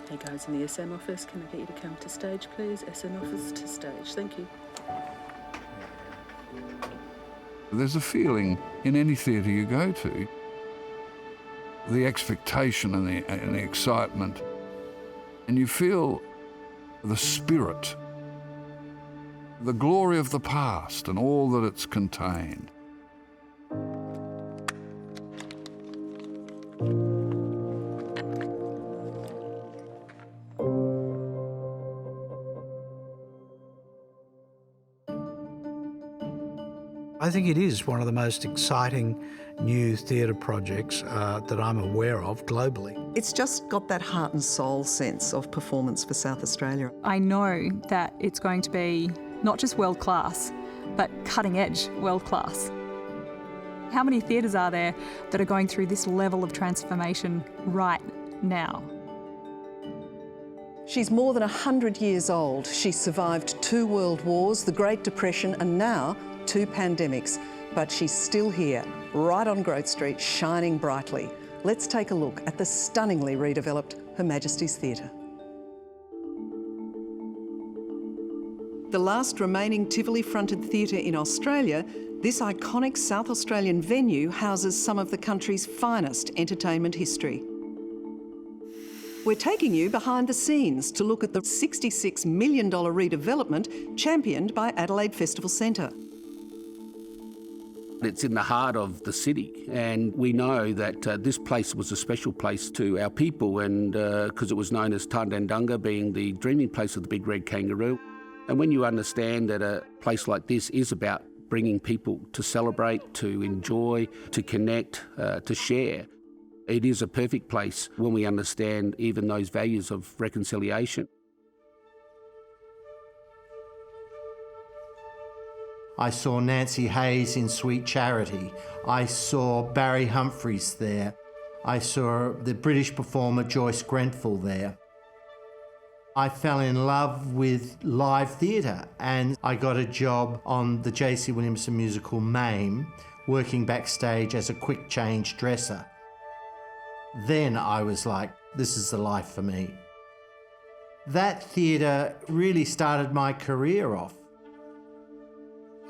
Hey guys in the SM office, can I get you to come to stage, please? SM office to stage, thank you. There's a feeling in any theatre you go to, the expectation and the excitement, and you feel the spirit, the glory of the past and all that it's contained. I think it is one of the most exciting new theatre projects that I'm aware of globally. It's just got that heart and soul sense of performance for South Australia. I know that it's going to be not just world class, but cutting edge world class. How many theatres are there that are going through this level of transformation right now? She's more than 100 years old. She survived 2 world wars, the Great Depression, and now 2 pandemics. But she's still here, right on Grote Street, shining brightly. Let's take a look at the stunningly redeveloped Her Majesty's Theatre. The last remaining Tivoli-fronted theatre in Australia, this iconic South Australian venue houses some of the country's finest entertainment history. We're taking you behind the scenes to look at the $66 million redevelopment championed by Adelaide Festival Centre. It's in the heart of the city, and we know that this place was a special place to our people, and because it was known as Tandandunga, being the dreaming place of the big red kangaroo. And when you understand that a place like this is about bringing people to celebrate, to enjoy, to connect, to share, it is a perfect place when we understand even those values of reconciliation. I saw Nancy Hayes in Sweet Charity. I saw Barry Humphries there. I saw the British performer Joyce Grenfell there. I fell in love with live theatre, and I got a job on the J.C. Williamson musical Mame, working backstage as a quick change dresser. Then I was like, this is the life for me. That theatre really started my career off.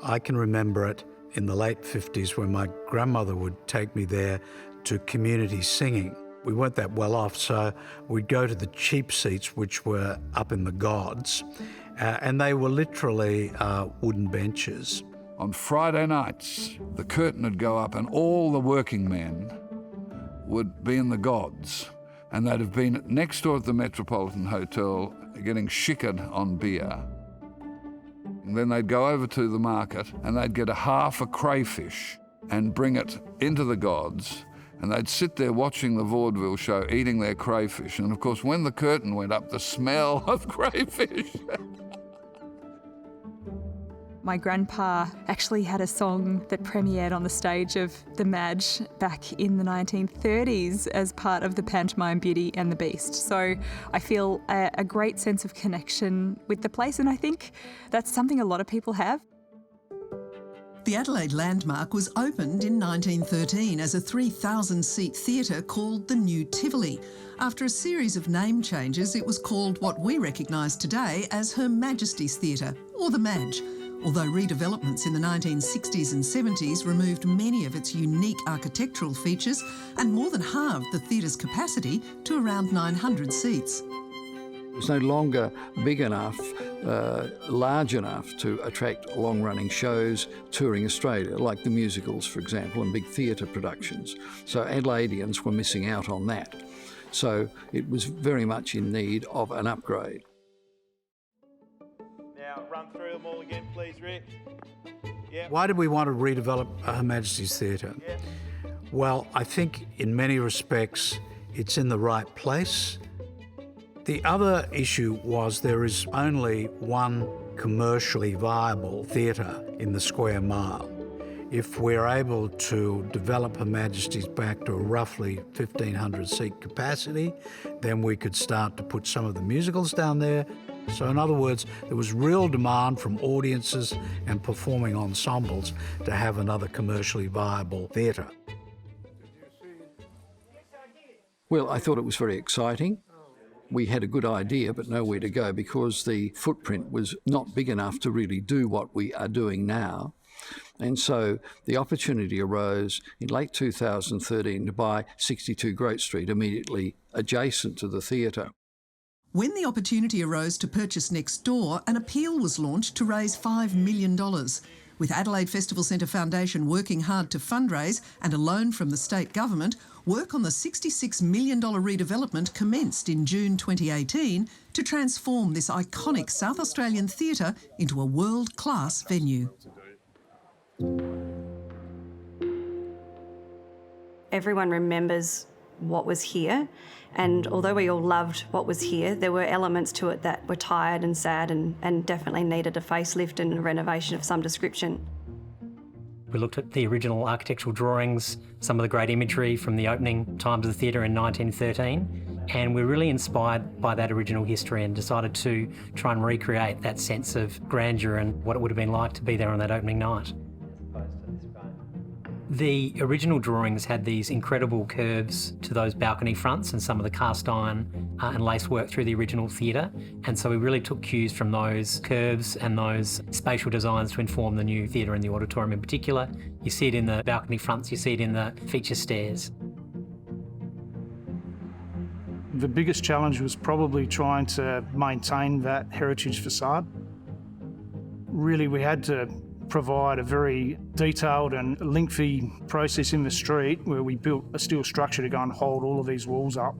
I can remember it in the late 50s when my grandmother would take me there to community singing. We weren't that well off, so we'd go to the cheap seats, which were up in the gods, and they were literally wooden benches. On Friday nights, the curtain would go up and all the working men would be in the gods, and they'd have been next door at the Metropolitan Hotel getting shickered on beer. And then they'd go over to the market and they'd get half a crayfish and bring it into the gods, and they'd sit there watching the vaudeville show, eating their crayfish. And of course, when the curtain went up, the smell of crayfish. My grandpa actually had a song that premiered on the stage of the Maj back in the 1930s as part of the pantomime Beauty and the Beast. So I feel a great sense of connection with the place, and I think that's something a lot of people have. The Adelaide Landmark was opened in 1913 as a 3,000-seat theatre called the New Tivoli. After a series of name changes, it was called what we recognise today as Her Majesty's Theatre, or the Maj. Although redevelopments in the 1960s and 70s removed many of its unique architectural features and more than halved the theatre's capacity to around 900 seats. It was no longer big enough, large enough to attract long-running shows touring Australia, like the musicals, for example, and big theatre productions. So Adelaideans were missing out on that. So it was very much in need of an upgrade. Now run through them all again, please, Rick. Yep. Why did we want to redevelop Her Majesty's Theatre? Yep. Well, I think in many respects it's in the right place. The other issue was there is only one commercially viable theatre in the square mile. If we're able to develop Her Majesty's back to a roughly 1,500 seat capacity, then we could start to put some of the musicals down there. So in other words, there was real demand from audiences and performing ensembles to have another commercially viable theatre. Well, I thought it was very exciting. We had a good idea but nowhere to go because the footprint was not big enough to really do what we are doing now. And so the opportunity arose in late 2013 to buy 62 Grote Street, immediately adjacent to the theatre. When the opportunity arose to purchase next door, an appeal was launched to raise $5 million. With Adelaide Festival Centre Foundation working hard to fundraise and a loan from the state government, work on the $66 million redevelopment commenced in June 2018 to transform this iconic South Australian theatre into a world-class venue. Everyone remembers what was here, and although we all loved what was here, there were elements to it that were tired and sad and definitely needed a facelift and a renovation of some description. We looked at the original architectural drawings, some of the great imagery from the opening times of the theatre in 1913, and we're really inspired by that original history and decided to try and recreate that sense of grandeur and what it would have been like to be there on that opening night. The original drawings had these incredible curves to those balcony fronts and some of the cast iron and lace work through the original theatre. And so we really took cues from those curves and those spatial designs to inform the new theatre and the auditorium in particular. You see it in the balcony fronts, you see it in the feature stairs. The biggest challenge was probably trying to maintain that heritage facade. Really, we had to provide a very detailed and lengthy process in the street where we built a steel structure to go and hold all of these walls up.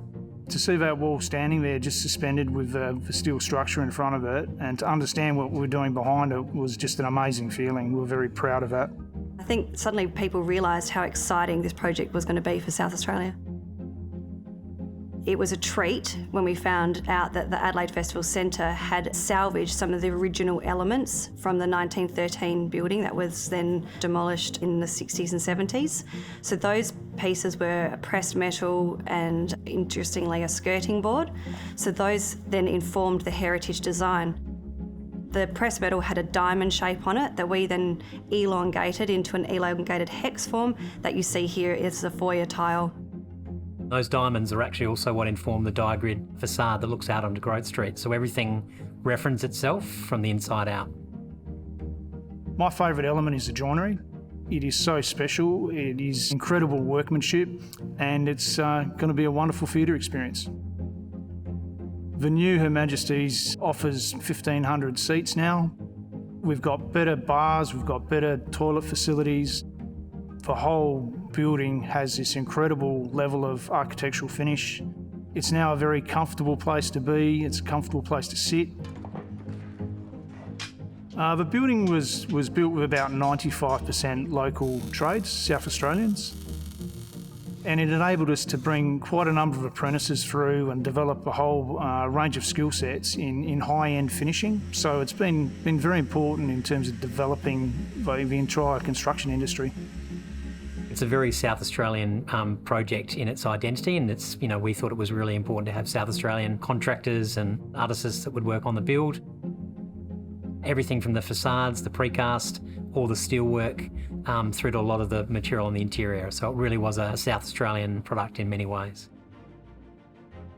To see that wall standing there just suspended with the steel structure in front of it and to understand what we were doing behind it was just an amazing feeling. We were very proud of that. I think suddenly people realised how exciting this project was going to be for South Australia. It was a treat when we found out that the Adelaide Festival Centre had salvaged some of the original elements from the 1913 building that was then demolished in the 60s and 70s. So those pieces were pressed metal and, interestingly, a skirting board. So those then informed the heritage design. The pressed metal had a diamond shape on it that we then elongated into an elongated hex form that you see here is the foyer tile. Those diamonds are actually also what inform the diagrid facade that looks out onto Grote Street, so everything references itself from the inside out. My favourite element is the joinery. It is so special, it is incredible workmanship, and it's going to be a wonderful theatre experience. The new Her Majesty's offers 1,500 seats now. We've got better bars, we've got better toilet facilities. The whole building has this incredible level of architectural finish. It's now a very comfortable place to be, it's a comfortable place to sit. The building was built with about 95% local trades, South Australians, and it enabled us to bring quite a number of apprentices through and develop a whole range of skill sets in high-end finishing. So it's been very important in terms of developing the entire construction industry. It's a very South Australian project in its identity, and it's, we thought it was really important to have South Australian contractors and artisans that would work on the build. Everything from the facades, the precast, all the steelwork, through to a lot of the material on the interior. So it really was a South Australian product in many ways.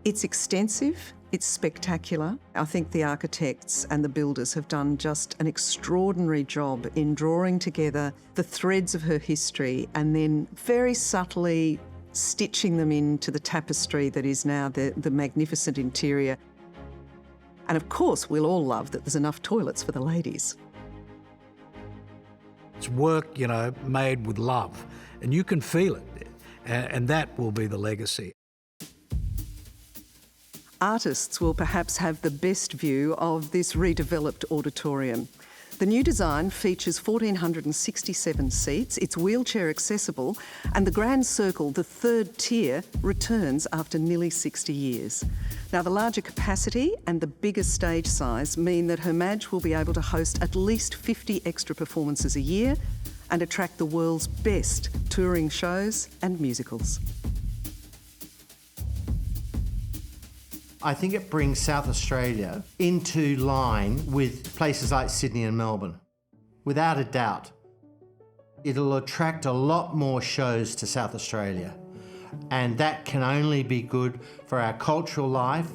It's extensive, it's spectacular. I think the architects and the builders have done just an extraordinary job in drawing together the threads of her history and then very subtly stitching them into the tapestry that is now the magnificent interior. And of course, we'll all love that there's enough toilets for the ladies. It's work, made with love, and you can feel it, and that will be the legacy. Artists will perhaps have the best view of this redeveloped auditorium. The new design features 1,467 seats, it's wheelchair accessible, and the Grand Circle, the third tier, returns after nearly 60 years. Now, the larger capacity and the bigger stage size mean that Her Maj will be able to host at least 50 extra performances a year and attract the world's best touring shows and musicals. I think it brings South Australia into line with places like Sydney and Melbourne. Without a doubt. It'll attract a lot more shows to South Australia, and that can only be good for our cultural life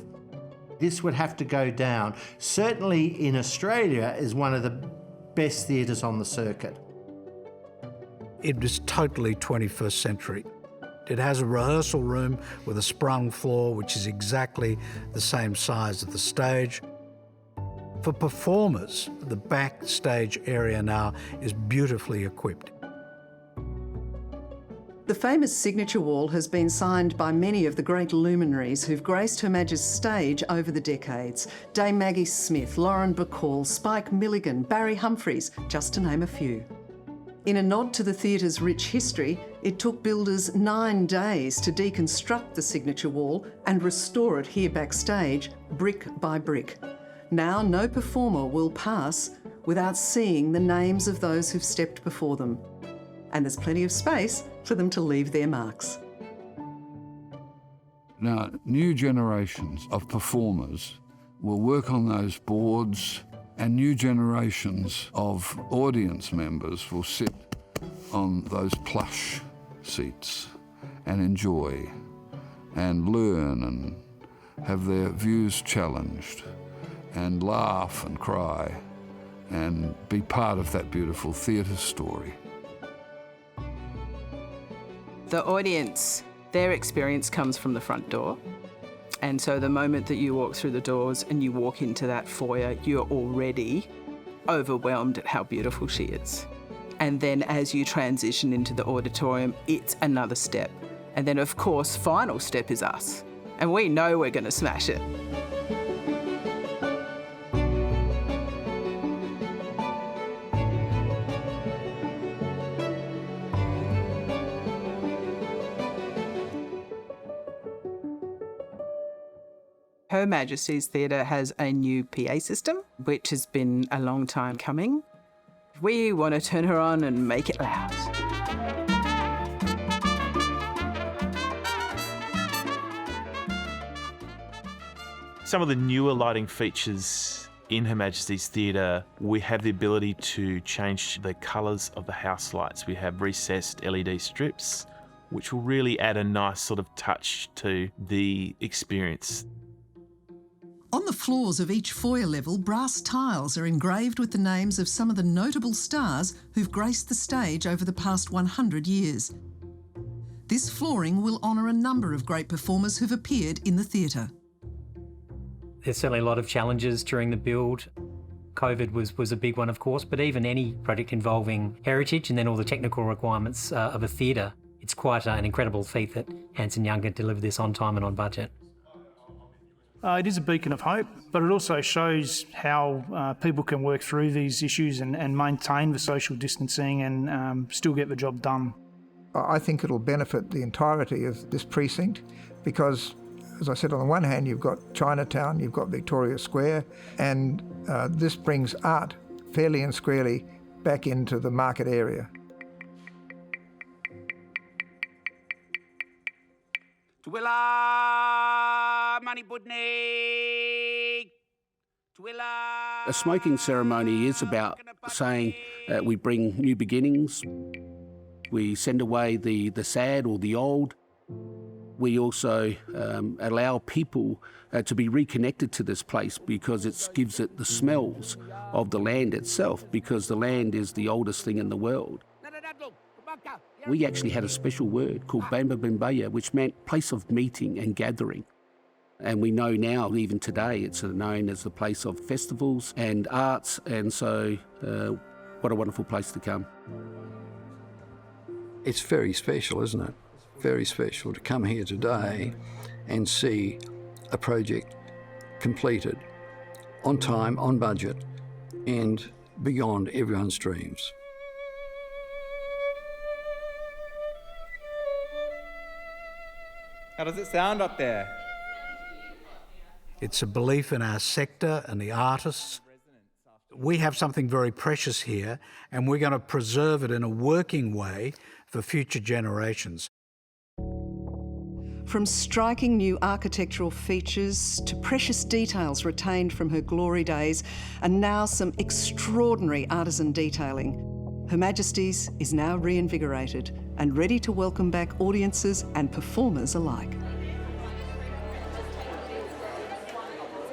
This would have to go down. Certainly in Australia is one of the best theatres on the circuit. It is totally 21st century. It has a rehearsal room with a sprung floor, which is exactly the same size as the stage. For performers, the backstage area now is beautifully equipped. The famous signature wall has been signed by many of the great luminaries who've graced Her Majesty's stage over the decades. Dame Maggie Smith, Lauren Bacall, Spike Milligan, Barry Humphries, just to name a few. In a nod to the theatre's rich history, it took builders 9 days to deconstruct the signature wall and restore it here backstage, brick by brick. Now no performer will pass without seeing the names of those who've stepped before them. And there's plenty of space for them to leave their marks. Now, new generations of performers will work on those boards, and new generations of audience members will sit on those plush seats and enjoy and learn and have their views challenged and laugh and cry and be part of that beautiful theatre story. The audience, their experience comes from the front door. And so the moment that you walk through the doors and you walk into that foyer, you're already overwhelmed at how beautiful she is. And then as you transition into the auditorium, it's another step. And then, of course, final step is us. And we know we're going to smash it. Her Majesty's Theatre has a new PA system, which has been a long time coming. We want to turn her on and make it loud. Some of the newer lighting features in Her Majesty's Theatre, we have the ability to change the colours of the house lights. We have recessed LED strips, which will really add a nice sort of touch to the experience. On the floors of each foyer level, brass tiles are engraved with the names of some of the notable stars who've graced the stage over the past 100 years. This flooring will honour a number of great performers who've appeared in the theatre. There's certainly a lot of challenges during the build. COVID was a big one, of course, but even any project involving heritage and then all the technical requirements of a theatre, it's quite an incredible feat that Hansen Yuncken delivered this on time and on budget. It is a beacon of hope, but it also shows how people can work through these issues and maintain the social distancing and still get the job done. I think it'll benefit the entirety of this precinct because, as I said, on the one hand, you've got Chinatown, you've got Victoria Square, and this brings art fairly and squarely back into the market area. A smoking ceremony is about saying we bring new beginnings, we send away the sad or the old. We also allow people to be reconnected to this place because it gives it the smells of the land itself, because the land is the oldest thing in the world. We actually had a special word called Bamba Bimbaya, which meant place of meeting and gathering. And we know now, even today, it's known as the place of festivals and arts, and so what a wonderful place to come. It's very special, isn't it? Very special to come here today and see a project completed on time, on budget, and beyond everyone's dreams. How does it sound up there? It's a belief in our sector and the artists. We have something very precious here, and we're going to preserve it in a working way for future generations. From striking new architectural features to precious details retained from her glory days, and now some extraordinary artisan detailing, Her Majesty's is now reinvigorated and ready to welcome back audiences and performers alike.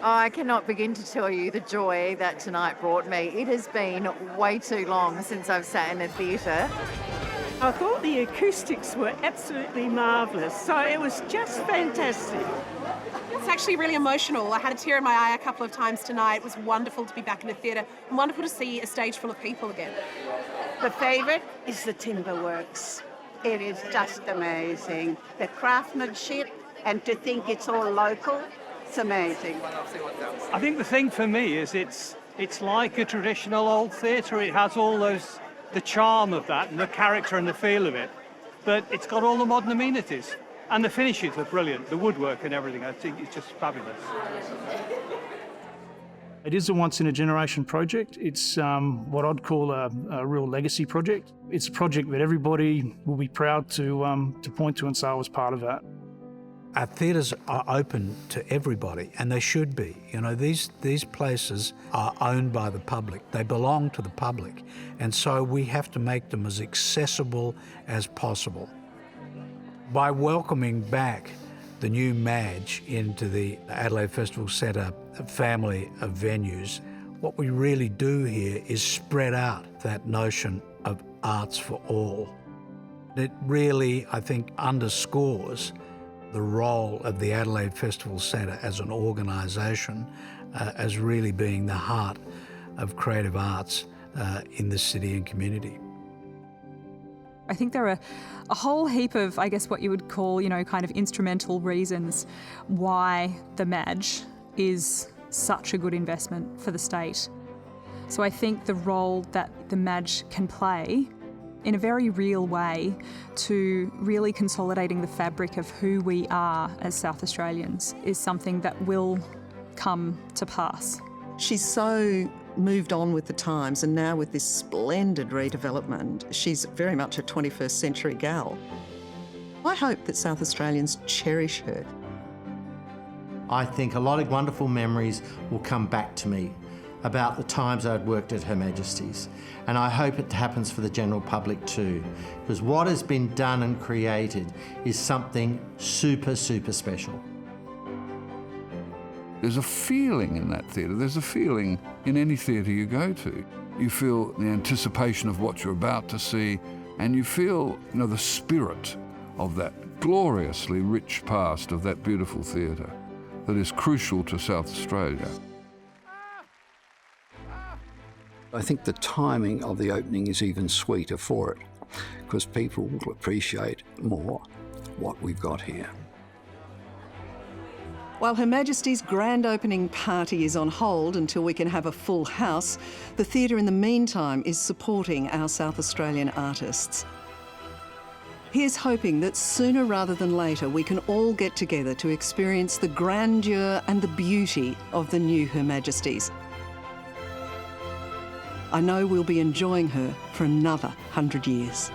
I cannot begin to tell you the joy that tonight brought me. It has been way too long since I've sat in a theatre. I thought the acoustics were absolutely marvellous, so it was just fantastic. It's actually really emotional. I had a tear in my eye a couple of times tonight. It was wonderful to be back in the theatre and wonderful to see a stage full of people again. The favourite is the Timberworks. It is just amazing. The craftsmanship, and to think it's all local, it's amazing. I think the thing for me is it's like a traditional old theatre. It has all the charm of that and the character and the feel of it, but it's got all the modern amenities. And the finishes are brilliant, the woodwork and everything. I think it's just fabulous. It is a once-in-a-generation project. It's what I'd call a real legacy project. It's a project that everybody will be proud to point to and say I was part of that. Our theatres are open to everybody, and they should be. You know, these places are owned by the public. They belong to the public, and so we have to make them as accessible as possible. By welcoming back the new Madge into the Adelaide Festival Centre family of venues, what we really do here is spread out that notion of arts for all. It really, I think, underscores the role of the Adelaide Festival Centre as an organisation as really being the heart of creative arts in the city and community. I think there are a whole heap of, I guess, what you would call, kind of instrumental reasons why the Madge is such a good investment for the state. So I think the role that the Madge can play in a very real way to really consolidating the fabric of who we are as South Australians is something that will come to pass. She's so moved on with the times, and now with this splendid redevelopment, she's very much a 21st century gal. I hope that South Australians cherish her. I think a lot of wonderful memories will come back to me about the times I'd worked at Her Majesty's, and I hope it happens for the general public too, because what has been done and created is something super, super special. There's a feeling in that theatre. There's a feeling in any theatre you go to. You feel the anticipation of what you're about to see, and you feel, the spirit of that gloriously rich past of that beautiful theatre that is crucial to South Australia. I think the timing of the opening is even sweeter for it, because people will appreciate more what we've got here. While Her Majesty's grand opening party is on hold until we can have a full house, the theatre in the meantime is supporting our South Australian artists. Here's hoping that sooner rather than later we can all get together to experience the grandeur and the beauty of the new Her Majesty's. I know we'll be enjoying her for another 100 years.